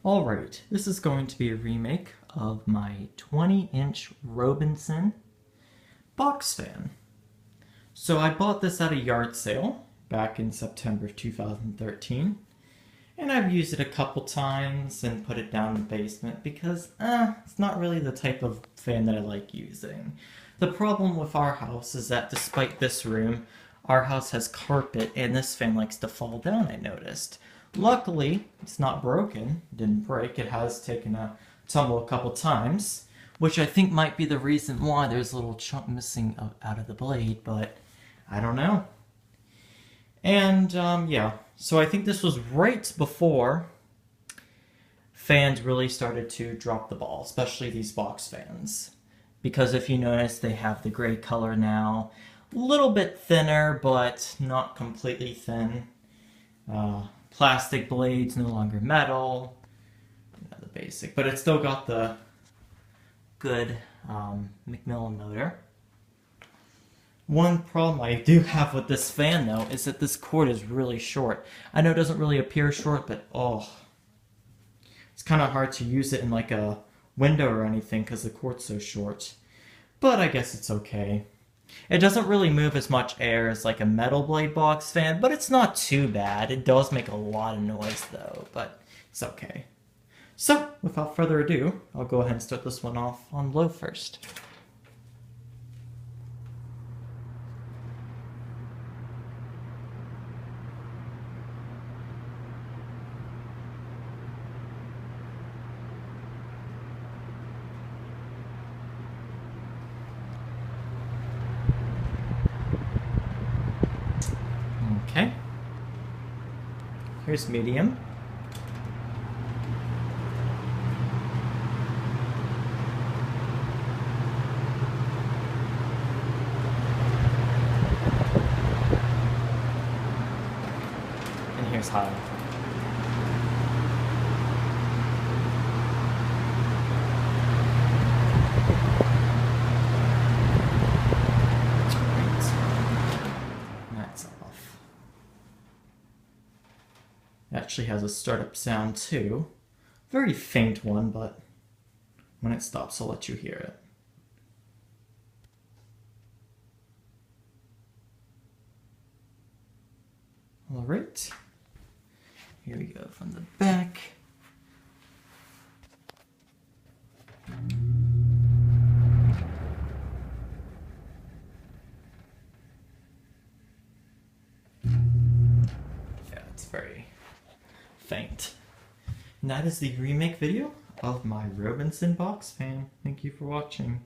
Alright, this is going to be a remake of my 20-inch Robenson box fan. So I bought this at a yard sale back in September of 2013, and I've used it a couple times and put it down in the basement because it's not really the type of fan that I like using. The problem with our house is that despite this room, our house has carpet and this fan likes to fall down, I noticed. Luckily, it's not broken, didn't break, it has taken a tumble a couple times, which I think might be the reason why there's a little chunk missing out of the blade, but I don't know. And, yeah, so I think this was right before fans really started to drop the ball, especially these box fans. Because if you notice, they have the gray color now, a little bit thinner, but not completely thin. Plastic blades, no longer metal. The basic, but it's still got the good Macmillan motor. One problem I do have with this fan, though, is that this cord is really short. I know it doesn't really appear short, but it's kind of hard to use it in like a window or anything because the cord's so short. But I guess it's okay. It doesn't really move as much air as like a metal blade box fan, but it's not too bad. It does make a lot of noise though, but it's okay. So, without further ado, I'll go ahead and start this one off on low first. Okay. Here's medium. And here's high. That's off. It actually has a startup sound too. Very faint one, but when it stops, I'll let you hear it. Alright, here we go from the back. Yeah, it's very faint. And that is the remake video of my Robenson box fan. Thank you for watching.